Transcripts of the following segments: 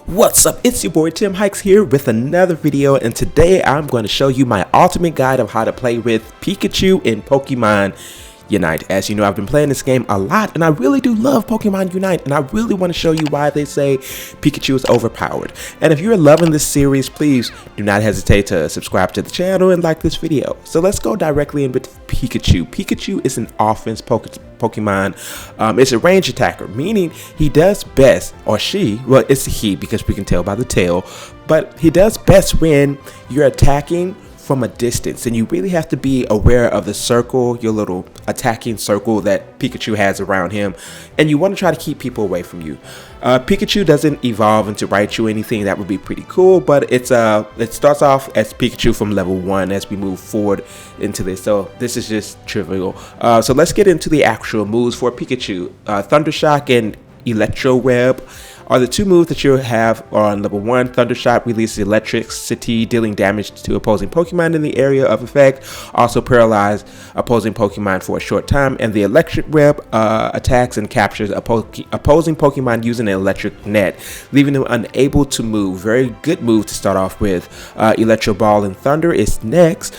What's up? It's your boy TiMi here with another video, and today I'm going to show you my ultimate guide of how to play with Pikachu in Pokemon Unite. As you know, I've been playing this game a lot, and I really do love Pokemon Unite, and I really want to show you why they say Pikachu is overpowered. And if you're loving this series, please do not hesitate to subscribe to the channel and like this video. So let's go directly in with Pikachu. Pikachu is an offense Pokemon. It's a range attacker, meaning he does best, or she, well, it's a he because we can tell by the tail, but he does best when you're attacking from a distance, and you really have to be aware of the circle, your little attacking circle that Pikachu has around him, and you want to try to keep people away from you. Pikachu doesn't evolve into Raichu anything. That would be pretty cool, but it starts off as Pikachu from level 1 as we move forward into this, so this is just trivial. So let's get into the actual moves for Pikachu. Thunder Shock and Electro Web are the two moves that you'll have on level 1. Thunder Shock releases electricity, dealing damage to opposing Pokemon in the area of effect, also paralyze opposing Pokemon for a short time, and the Electric Web attacks and captures opposing Pokemon using an electric net, leaving them unable to move. Very good move to start off with. Electro Ball and Thunder is next.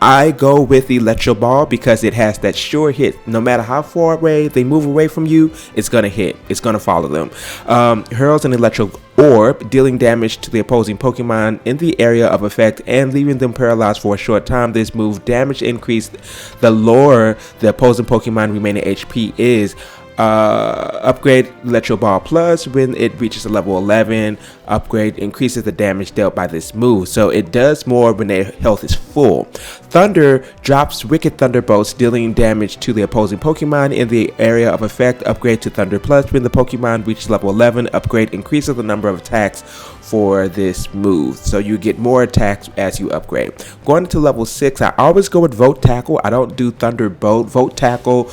I go with Electro Ball because it has that sure hit. No matter how far away they move away from you, it's gonna hit. It's gonna follow them. Hurls an Electro Orb, dealing damage to the opposing Pokemon in the area of effect and leaving them paralyzed for a short time. This move damage increase the lower the opposing Pokemon remaining HP is. Upgrade Electro Ball Plus when it reaches a level 11. Upgrade increases the damage dealt by this move, so it does more when their health is full. Thunder drops Wicked Thunderbolts, dealing damage to the opposing Pokemon in the area of effect. Upgrade to Thunder Plus when the Pokemon reaches level 11. Upgrade increases the number of attacks for this move, so you get more attacks as you upgrade. Going to level 6, I always go with Volt Tackle. I don't do Thunderbolt. Volt Tackle,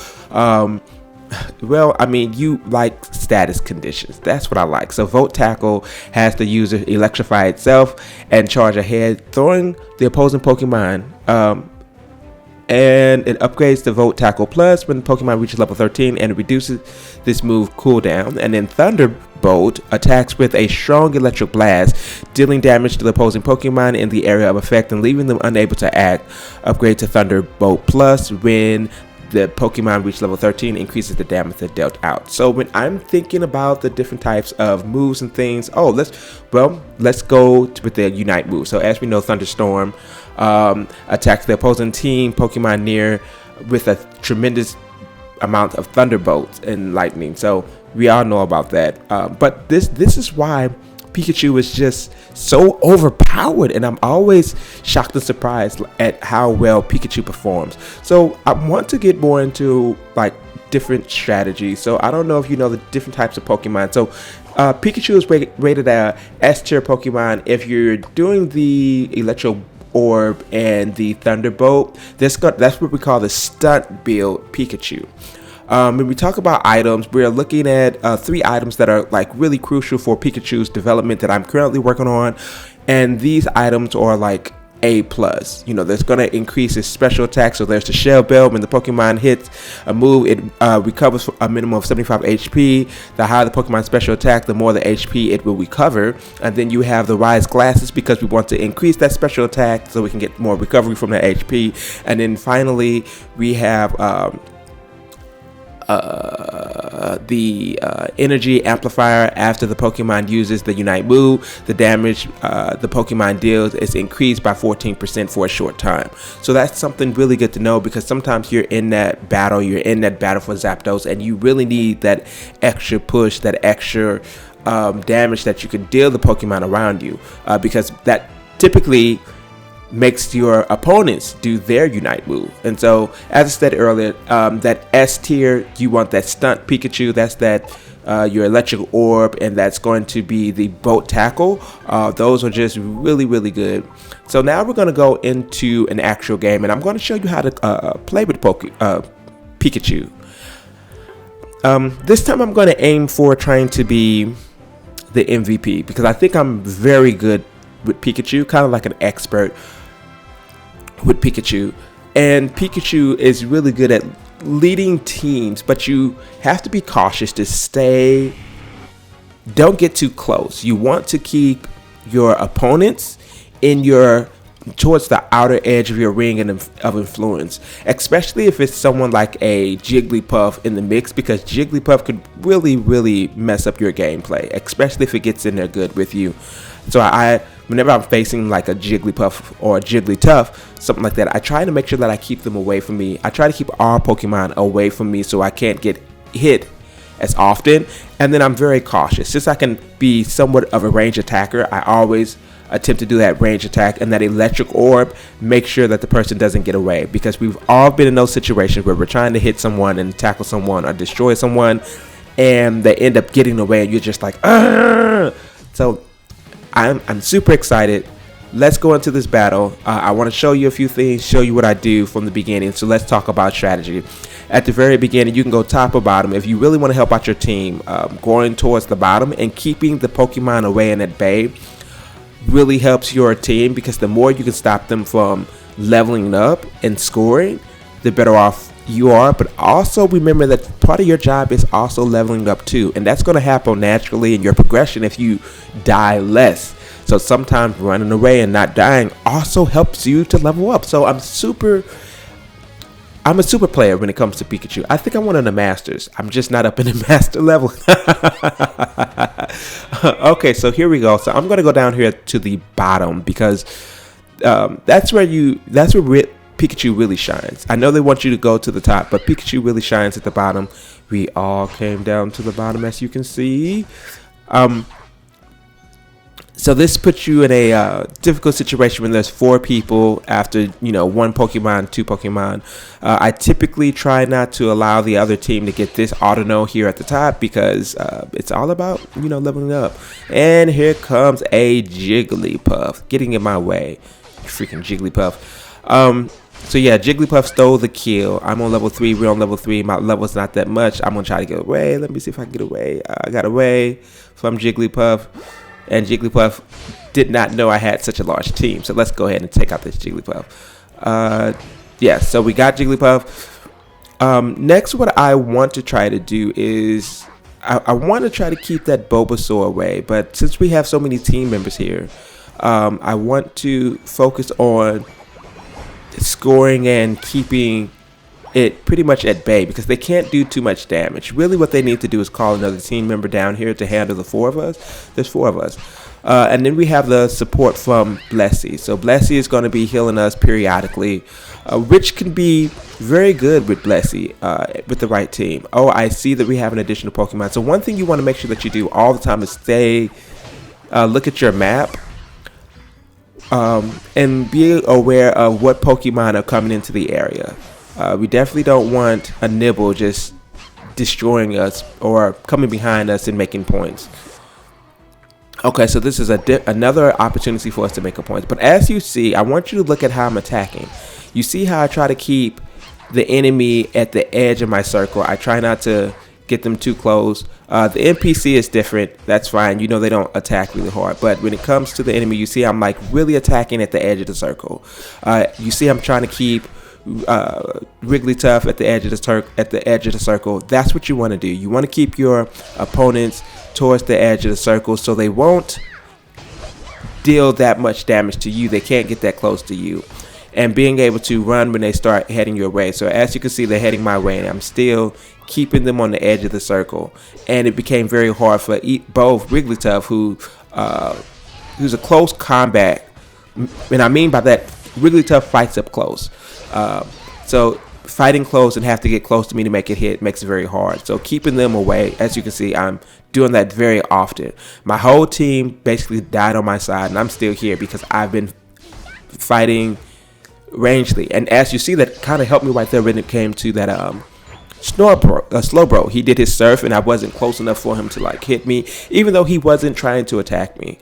well, I mean, you like status conditions. That's what I like. So Volt Tackle has the user electrify itself and charge ahead, throwing the opposing Pokemon, and it upgrades the Volt Tackle Plus when the Pokemon reaches level 13, and it reduces this move cooldown. And then Thunderbolt attacks with a strong electric blast, dealing damage to the opposing Pokemon in the area of effect and leaving them unable to act. Upgrade to Thunderbolt Plus when the Pokemon reach level 13, increases the damage that dealt out. So when I'm thinking about the different types of moves and things, let's go with the Unite move. So as we know, Thunderstorm attacks the opposing team Pokemon near with a tremendous amount of Thunderbolts and Lightning. So we all know about that. But this is why Pikachu is just so overpowered, and I'm always shocked and surprised at how well Pikachu performs. So I want to get more into like different strategies. So I don't know if you know the different types of Pokemon. So Pikachu is rated a S tier Pokemon. If you're doing the Electro Orb and the Thunderbolt, that's what we call the stunt build Pikachu. When we talk about items, we're looking at 3 items that are like really crucial for Pikachu's development that I'm currently working on, and these items are like A+. You know, that's going to increase its special attack. So there's the Shell Bell. When the Pokemon hits a move, it recovers a minimum of 75 HP. The higher the Pokemon's special attack, the more the HP it will recover. And then you have the Rise Glasses because we want to increase that special attack so we can get more recovery from that HP. And then finally we have the energy amplifier. After the Pokemon uses the Unite move, the damage the Pokemon deals is increased by 14% for a short time. So that's something really good to know, because sometimes you're in that battle for Zapdos, and you really need that extra push, that extra damage that you can deal the Pokemon around you, because that typically makes your opponents do their Unite move. And so, as I said earlier, that S tier, you want that stunt Pikachu. That's that your Electric Orb, and that's going to be the Volt Tackle. Those are just really, really good. So now we're going to go into an actual game, and I'm going to show you how to play with Pikachu. This time I'm going to aim for trying to be the MVP, because I think I'm very good with Pikachu, kind of like an expert with Pikachu. And Pikachu is really good at leading teams, but you have to be cautious to stay don't get too close. You want to keep your opponents in your towards the outer edge of your ring of influence, especially if it's someone like a Jigglypuff in the mix, because Jigglypuff could really mess up your gameplay, especially if it gets in there good with you. So whenever I'm facing like a Jigglypuff or a Jigglytuff, something like that, I try to make sure that I keep them away from me. I try to keep our Pokemon away from me so I can't get hit as often. And then I'm very cautious. Since I can be somewhat of a range attacker, I always attempt to do that range attack and that electric orb, make sure that the person doesn't get away, because we've all been in those situations where we're trying to hit someone and tackle someone or destroy someone, and they end up getting away and you're just like, argh! So I'm super excited. Let's go into this battle. I want to show you a few things, show you what I do from the beginning. So let's talk about strategy. At the very beginning, you can go top or bottom. If you really want to help out your team, going towards the bottom and keeping the Pokemon away and at bay really helps your team, because the more you can stop them from leveling up and scoring, the better off you are. But also remember that part of your job is also leveling up too, and that's going to happen naturally in your progression if you die less. So sometimes running away and not dying also helps you to level up. So I'm a super player when it comes to Pikachu. I think I'm one of the masters. I'm just not up in the master level. Okay, so here we go. So I'm going to go down here to the bottom, because that's where Pikachu really shines. I know they want you to go to the top, but Pikachu really shines at the bottom. We all came down to the bottom, as you can see. So this puts you in a difficult situation when there's 4 people after, 1 Pokemon, 2 Pokemon. I typically try not to allow the other team to get this auto-no here at the top, because it's all about, leveling up. And here comes a Jigglypuff getting in my way. Freaking Jigglypuff. So yeah, Jigglypuff stole the kill. I'm on level 3. We're on level 3. My level's not that much. I'm going to try to get away. Let me see if I can get away. I got away from Jigglypuff. And Jigglypuff did not know I had such a large team. So let's go ahead and take out this Jigglypuff. Yeah, so we got Jigglypuff. Next, what I want to try to do is I want to try to keep that Bulbasaur away. But since we have so many team members here, I want to focus on scoring and keeping it pretty much at bay, because they can't do too much damage. Really what they need to do is call another team member down here to handle the 4 of us. There's 4 of us. And then we have the support from Blessy. So Blessy is going to be healing us periodically, which can be very good with Blessy with the right team. Oh, I see that we have an additional Pokemon. So one thing you want to make sure that you do all the time is look at your map. And be aware of what Pokemon are coming into the area. We definitely don't want a Nibble just destroying us or coming behind us and making points. Okay, so this is another opportunity for us to make a point. But as you see, I want you to look at how I'm attacking. You see how I try to keep the enemy at the edge of my circle. I try not to get them too close. The NPC is different. That's fine. They don't attack really hard. But when it comes to the enemy, you see I'm like really attacking at the edge of the circle. You see I'm trying to keep Wigglytuff at the edge of the circle. That's what you want to do. You want to keep your opponents towards the edge of the circle so they won't deal that much damage to you. They can't get that close to you. And being able to run when they start heading your way. So as you can see, they're heading my way, and I'm still keeping them on the edge of the circle. And it became very hard for both Wigglytuff, who's a close combat, and I mean by that, Wigglytuff fights up close. So fighting close and have to get close to me to make it hit makes it very hard. So keeping them away, as you can see, I'm doing that very often. My whole team basically died on my side, and I'm still here because I've been fighting rangely. And as you see, that kind of helped me right there when it came to that Slowbro. He did his surf, and I wasn't close enough for him to like hit me, even though he wasn't trying to attack me.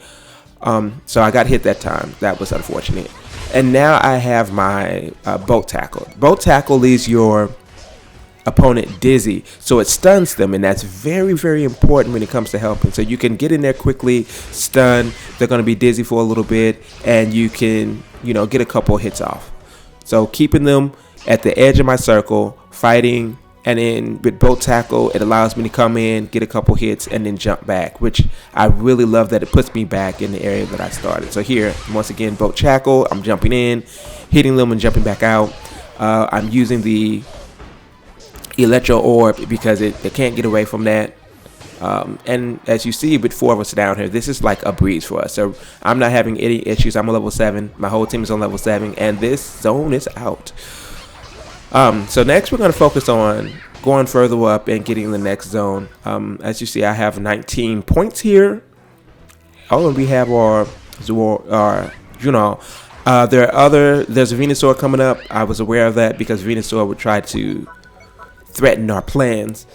So I got hit that time. That was unfortunate. And now I have my Bolt Tackle. Bolt Tackle leaves your opponent dizzy, so it stuns them, and that's very, very important when it comes to helping. So you can get in there quickly, stun. They're going to be dizzy for a little bit, and you can, get a couple hits off. So keeping them at the edge of my circle, fighting And then with Bolt Tackle, it allows me to come in, get a couple hits, and then jump back, which I really love that it puts me back in the area that I started. So here, once again, Bolt Tackle, I'm jumping in, hitting them and jumping back out. I'm using the Electro Orb because it can't get away from that. And as you see, with 4 of us down here, this is like a breeze for us. So I'm not having any issues. I'm a level 7. My whole team is on level 7, and this zone is out. So next we're going to focus on going further up and getting the next zone. As you see, I have 19 points here. Oh, and we have our Juno. There's a Venusaur coming up. I was aware of that because Venusaur would try to threaten our plans.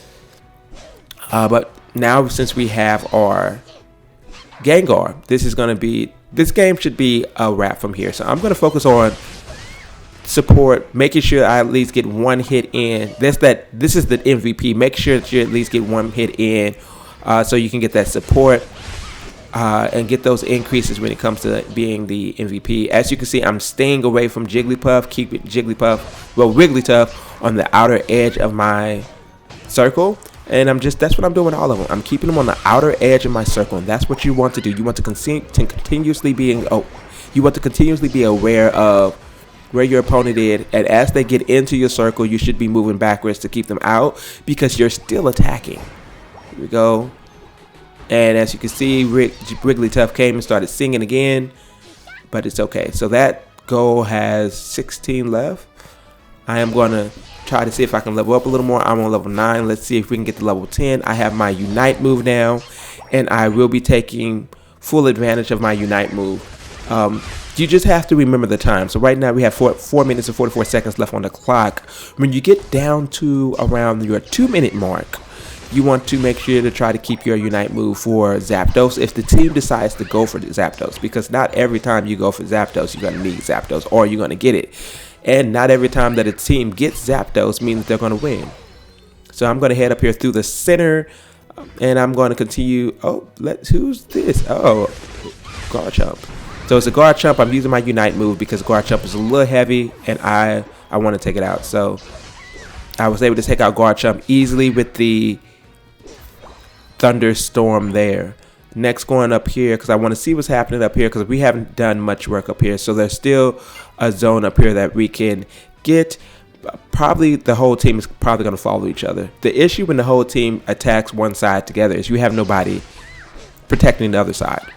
But now since we have our Gengar, this game should be a wrap from here. So I'm going to focus on support, making sure I at least get one hit in. This is the MVP. Make sure that you at least get one hit in, so you can get that support and get those increases when it comes to being the MVP. As you can see, I'm staying away from Jigglypuff, keeping Wigglytuff on the outer edge of my circle. And that's what I'm doing with all of them. I'm keeping them on the outer edge of my circle, and that's what you want to do. You want to continuously be aware of where your opponent is, and as they get into your circle, you should be moving backwards to keep them out because you're still attacking. Here we go. And as you can see, Wigglytuff came and started singing again, but it's okay. So that goal has 16 left. I am going to try to see if I can level up a little more. I'm on level 9. Let's see if we can get to level 10. I have my Unite move now, and I will be taking full advantage of my Unite move. You just have to remember the time. So right now we have 4 minutes and 44 seconds left on the clock. When you get down to around your 2-minute mark, you want to make sure to try to keep your Unite move for Zapdos if the team decides to go for the Zapdos, because not every time you go for Zapdos you're going to need Zapdos or you're going to get it. And not every time that a team gets Zapdos means they're going to win. So I'm going to head up here through the center, and I'm going to continue. Oh, who's this? Oh, Garchomp. So it's a Garchomp. I'm using my Unite move because Garchomp is a little heavy, and I want to take it out. So I was able to take out Garchomp easily with the Thunderstorm there. Next, going up here because I want to see what's happening up here because we haven't done much work up here. So there's still a zone up here that we can get. Probably the whole team is probably going to follow each other. The issue when the whole team attacks one side together is you have nobody protecting the other side.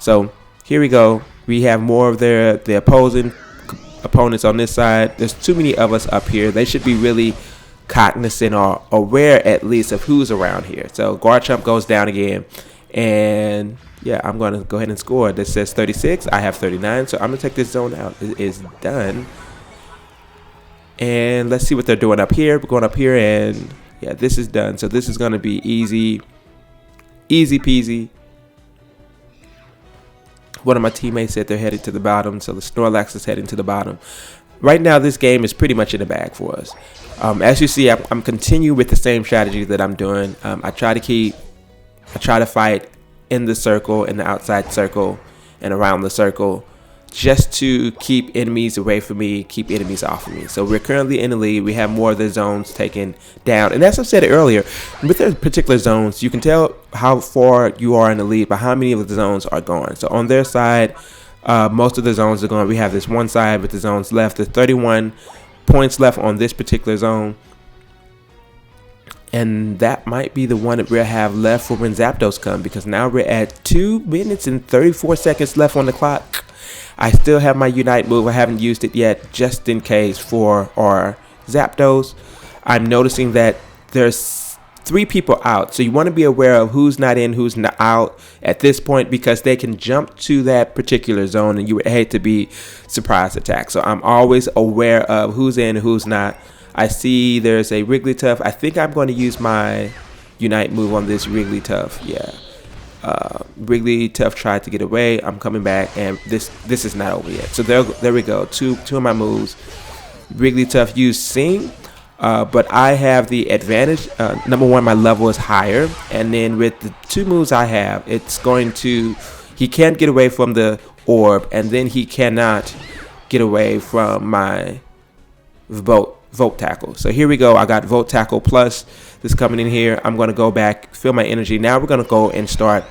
So here we go. We have more of the opposing opponents on this side. There's too many of us up here. They should be really cognizant or aware at least of who's around here. So Garchomp goes down again. And yeah, I'm going to go ahead and score. This says 36. I have 39. So I'm going to take this zone out. It is done. And let's see what they're doing up here. We're going up here and yeah, this is done. So this is going to be easy peasy. One of my teammates said they're headed to the bottom. So the Snorlax is heading to the bottom. Right now, this game is pretty much in the bag for us. As you see, I'm continuing with the same strategy that I'm doing. I try to fight in the circle, in the outside circle, and around the circle, just to keep enemies away from me, keep enemies off of me. So we're currently in the lead. We have more of the zones taken down. And as I said earlier, with the particular zones, you can tell how far you are in the lead by how many of the zones are gone. So on their side, most of the zones are gone. We have this one side with the zones left. There's 31 points left on this particular zone. And that might be the one that we'll have left for when Zapdos come, because now we're at 2 minutes and 34 seconds left on the clock. I still have my Unite move. I haven't used it yet, just in case for our Zapdos. I'm noticing that there's 3 people out, so you want to be aware of who's not in, who's not out at this point, because they can jump to that particular zone and you would hate to be surprise attacked. So I'm always aware of who's in, who's not. I see there's a Wigglytuff. I think I'm going to use my Unite move on this Wigglytuff. Yeah. Wigglytuff tried to get away. I'm coming back, and this is not over yet. So there we go. Two of my moves. Wigglytuff used Sing, but I have the advantage. Number one, my level is higher, and then with the 2 moves I have, it's going to. He can't get away from the orb, and then he cannot get away from my Volt Tackle. So here we go. I got Volt Tackle plus this coming in here. I'm going to go back, fill my energy. Now we're going to go and start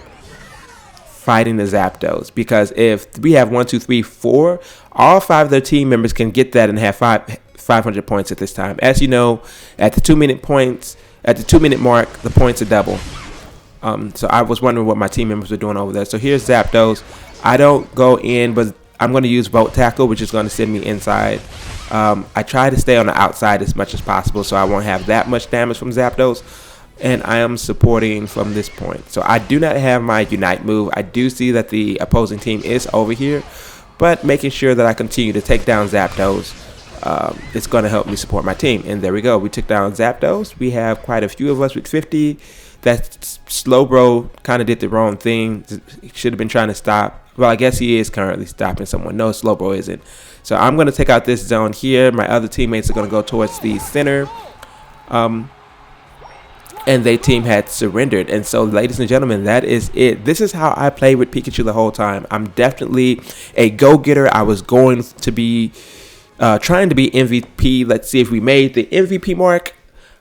fighting the Zapdos, because if we have 1, 2, 3, 4, all 5 of their team members can get that and have 500 points at this time. As you know, at the 2-minute points, at the 2-minute mark, the points are double. So I was wondering what my team members were doing over there. So here's Zapdos. I don't go in, but I'm going to use Volt Tackle, which is going to send me inside. I try to stay on the outside as much as possible so I won't have that much damage from Zapdos. And I am supporting from this point. So I do not have my Unite move. I do see that the opposing team is over here, but making sure that I continue to take down Zapdos, it's going to help me support my team. And there we go. We took down Zapdos. We have quite a few of us with 50. That Slowbro kind of did the wrong thing. He should have been trying to stop. Well, I guess he is currently stopping someone. No, Slowbro isn't. So I'm going to take out this zone here. My other teammates are going to go towards the center. And their team had surrendered. And so, ladies and gentlemen, that is it. This is how I play with Pikachu the whole time. I'm definitely a go-getter. I was going to be trying to be MVP. Let's see if we made the MVP mark,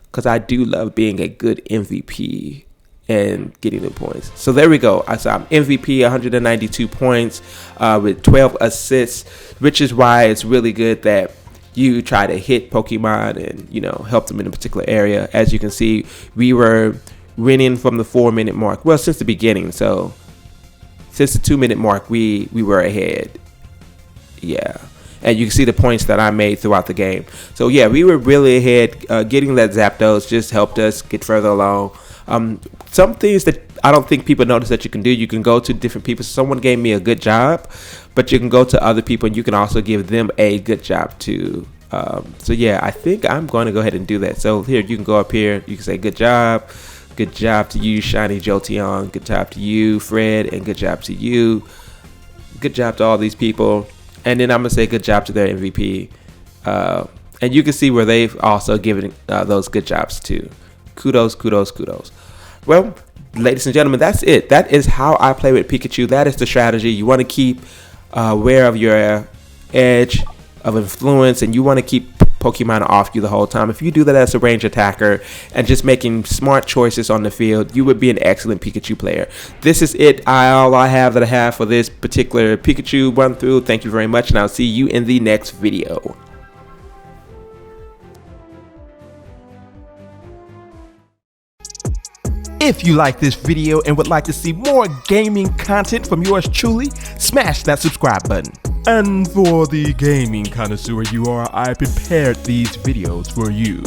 because I do love being a good MVP and getting the points. So there we go. So I'm MVP, 192 points with 12 assists, which is why it's really good that you try to hit Pokemon and, you know, help them in a particular area. As you can see, we were winning from the 4-minute mark. Well, since the beginning. So since the 2-minute mark, we were ahead. Yeah. And you can see the points that I made throughout the game. So yeah, we were really ahead. Getting that Zapdos just helped us get further along. Some things that I don't think people notice that you can do, you can go to different people. Someone gave me a good job, but you can go to other people and you can also give them a good job too. So yeah, I think I'm going to go ahead and do that. So here, you can go up here, you can say good job to you, Shiny Jolteon, good job to you, Fred, and good job to you, good job to all these people. And then I'm gonna say good job to their MVP, and you can see where they've also given those good jobs too. Kudos, kudos, kudos. Well, ladies and gentlemen, that's it. That is how I play with Pikachu. That is the strategy. You want to keep aware of your edge of influence, and you want to keep Pokemon off you the whole time. If you do that as a range attacker and just making smart choices on the field, you would be an excellent Pikachu player. This is it. All I have for this particular Pikachu run through. Thank you very much, and I'll see you in the next video. If you like this video and would like to see more gaming content from yours truly, smash that subscribe button. And for the gaming connoisseur you are, I prepared these videos for you.